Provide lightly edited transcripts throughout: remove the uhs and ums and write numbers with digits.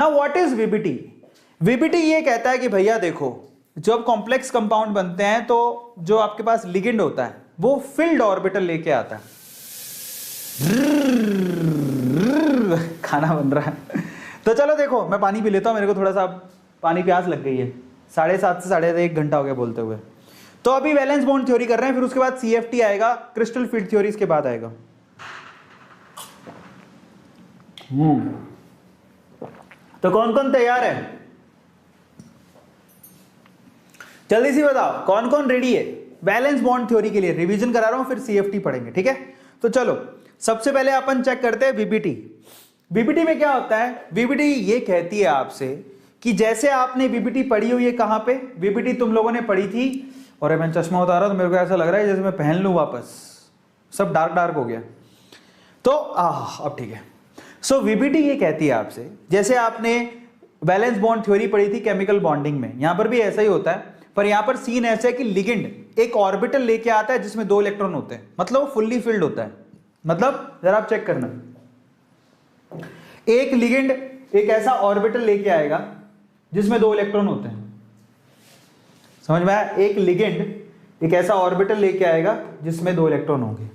Now what is VBT? VBT ये कहता है कि भैया देखो, जब कॉम्प्लेक्स कंपाउंड बनते हैं तो जो आपके पास लिगेंड होता है वो फिल्ड ऑर्बिटल लेके आता है। खाना बन रहा है तो चलो देखो, मैं पानी पी लेता हूं, मेरे को थोड़ा सा पानी प्यास लग गई है। 7:30 से 1.5 घंटा हो गया बोलते हुए। तो अभी वैलेंस बॉन्ड थ्योरी कर रहे हैं, फिर उसके बाद CFT आएगा, क्रिस्टल फील्ड थ्योरी इसके बाद आएगा। तो कौन कौन तैयार है? जल्दी से बताओ कौन कौन रेडी है वैलेंस बॉन्ड थ्योरी के लिए। रिवीजन करा रहा हूं, फिर CFT पढ़ेंगे, ठीक है? तो चलो सबसे पहले अपन चेक करते हैं वीबीटी। वीबीटी में क्या होता है? वीबीटी ये कहती है आपसे कि जैसे आपने वीबीटी पढ़ी हुई है, कहां पे वीबीटी तुम लोगों ने पढ़ी थी, और मैं चश्मा उतारा तो मेरे को ऐसा लग रहा है जैसे मैं पहन लूं वापस, सब डार्क डार्क हो गया। तो अब ठीक है। सो वीबीटी ये कहती है आपसे, जैसे आपने वैलेंस बॉन्ड थ्योरी पढ़ी थी केमिकल बॉन्डिंग में, यहां पर भी ऐसा ही होता है, पर यहां पर सीन ऐसा है कि लिगेंड एक ऑर्बिटल लेके आता है जिसमें 2 इलेक्ट्रॉन होते हैं, मतलब वो फुल्ली फिल्ड होता है। मतलब जरा आप चेक करना, एक लिगेंड एक ऐसा ऑर्बिटल लेके आएगा जिसमें 2 इलेक्ट्रॉन होते हैं। समझ में आया? एक लिगेंड एक ऐसा ऑर्बिटल लेके आएगा जिसमें 2 इलेक्ट्रॉन होंगे,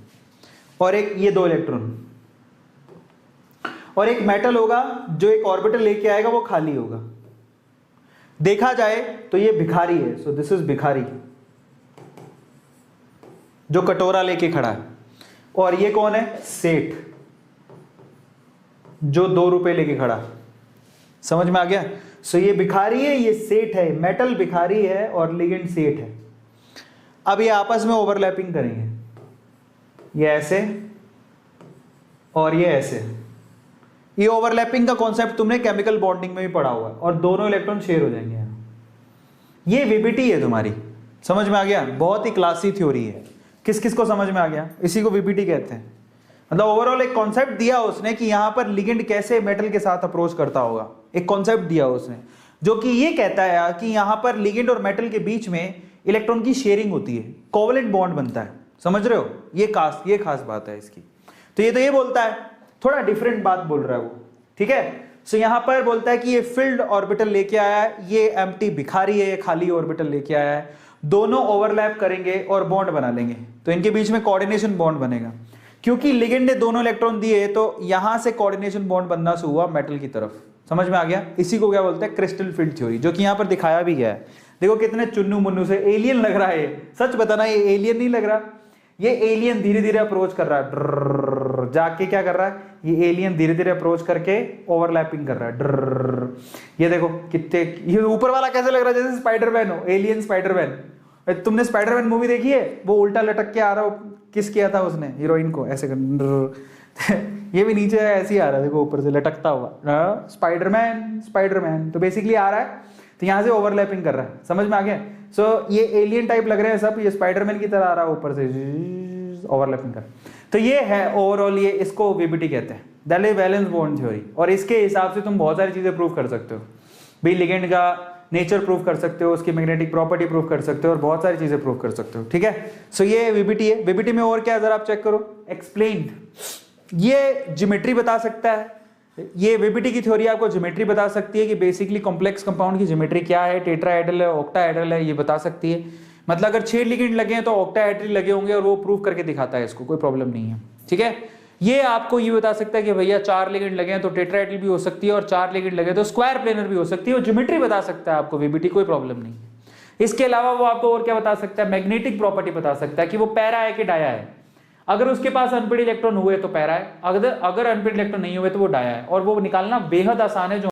और एक ये 2 इलेक्ट्रॉन, और एक मेटल होगा जो एक ऑर्बिटल लेके आएगा, वो खाली होगा। देखा जाए तो ये भिखारी है। सो दिस इज भिखारी जो कटोरा लेके खड़ा है, और ये कौन है? सेठ जो 2 रुपए लेके खड़ा। समझ में आ गया? सो ये भिखारी है, ये सेठ है, मेटल भिखारी है और लिगेंड सेठ है। अब ये आपस में ओवरलैपिंग करेंगे, ये ऐसे और ये ऐसे। ये ओवरलैपिंग का कॉन्सेप्ट तुमने केमिकल बॉन्डिंग में भी पढ़ा हुआ है, और दोनों इलेक्ट्रॉन शेयर हो जाएंगे। ये वीबीटी है तुम्हारी। समझ में आ गया? बहुत ही क्लासी थ्योरी है। किस किस को समझ में आ गया? इसी को वीबीटी कहते हैं। मतलब ओवरऑल एक कॉन्सेप्ट दिया उसने कि यहां पर लिगेंड कैसे मेटल के साथ अप्रोच करता होगा। एक कॉन्सेप्ट दिया उसने जो कि ये कहता है कि यहां पर लिगेंड और मेटल के बीच में इलेक्ट्रॉन की शेयरिंग होती है, कोवलेंट बॉन्ड बनता है। समझ रहे हो? ये खास बात है इसकी। तो ये बोलता है, थोड़ा डिफरेंट बात बोल रहा है वो, ठीक है? सो यहां पर बोलता है कि ये फिल्ड ऑर्बिटल लेके आया है, ये एम्प्टी भिखारी है, ये खाली ऑर्बिटल लेके आया है, दोनों ओवरलैप करेंगे और बॉन्ड बना लेंगे, तो इनके बीच में कोऑर्डिनेशन बॉन्ड बनेगा। क्योंकि लिगेंड ने दोनों इलेक्ट्रॉन दिए तो यहां से कोऑर्डिनेशन बॉन्ड बनना शुरू हुआ मेटल की तरफ। समझ में आ गया? इसी को क्या बोलते हैं? क्रिस्टल फील्ड थ्योरी, जो कि यहां पर दिखाया भी गया है। देखो कितने चुन्नू मुन्नू से एलियन लग रहा है। सच बताना, ये एलियन नहीं लग रहा। ये एलियन धीरे धीरे अप्रोच कर रहा है, जाके क्या कर रहा है? ये एलियन धीरे धीरे अप्रोच करके ओवरलैपिंग कर रहा है। ये देखो कितने, ये ऊपर वाला कैसे लग रहा है? जैसे स्पाइडरमैन हो, एलियन स्पाइडरमैन। तुमने स्पाइडरमैन मूवी देखी है? वो उल्टा लटक के आ रहा हो, किस किया था उसने? हीरोइन को ऐसे ये भी नीचे ऐसे ही आ रहा है, देखो ऊपर से लटकता हुआ स्पाइडरमैन। तो बेसिकली आ रहा है, तो यहां से ओवरलैपिंग कर रहा है। समझ में आ गया? सो ये एलियन टाइप लग रहे हैं सब, ये स्पाइडरमैन की तरह आ रहा है ऊपर से ओवरलैपिंग कर। तो ये है ओवरऑल, ये इसको वीबीटी कहते हैं, that is valence bond theory. और इसके हिसाब से तुम बहुत सारी चीजें प्रूव कर सकते हो भाई, लिगेंड का नेचर प्रूव कर सकते हो, उसकी मैग्नेटिक प्रॉपर्टी प्रूव कर सकते हो, और बहुत सारी चीजें प्रूव कर सकते हो, ठीक है? सो ये वीबीटी है। वीबीटी में और क्या, जरा आप चेक करो। एक्सप्लेन, ये ज्योमेट्री बता सकता है। ये वीबीटी की थ्योरी आपको ज्योमेट्री बता सकती है कि बेसिकली कॉम्प्लेक्स कंपाउंड की ज्योमेट्री क्या है, टेट्राहेड्रल है, ऑक्टाहेड्रल है, ये बता सकती है। मतलब अगर 6 लिगेंड लगे हैं तो ऑक्टाहेड्रल लगे होंगे, और वो प्रूव करके दिखाता है इसको, कोई प्रॉब्लम नहीं है, ठीक है? ये आपको ये बता सकता है कि भैया 4 लिगेंड लगे हैं तो टेट्राहेड्रल भी हो सकती है, और 4 लिगेंड लगे तो स्क्वायर प्लेनर भी हो सकती है। और ज्योमेट्री बता सकता है आपको वीबीटी, कोई प्रॉब्लम नहीं है। इसके अलावा वो आपको और क्या बता सकता है? मैग्नेटिक प्रॉपर्टी बता सकता है कि वो पैरा है कि डाया है। अगर उसके पास अनपेड इलेक्ट्रॉन हुए तो पैरा है, अगर अनपेड इलेक्ट्रॉन नहीं हुए तो वो डाया है। और वो निकालना बेहद आसान है। जो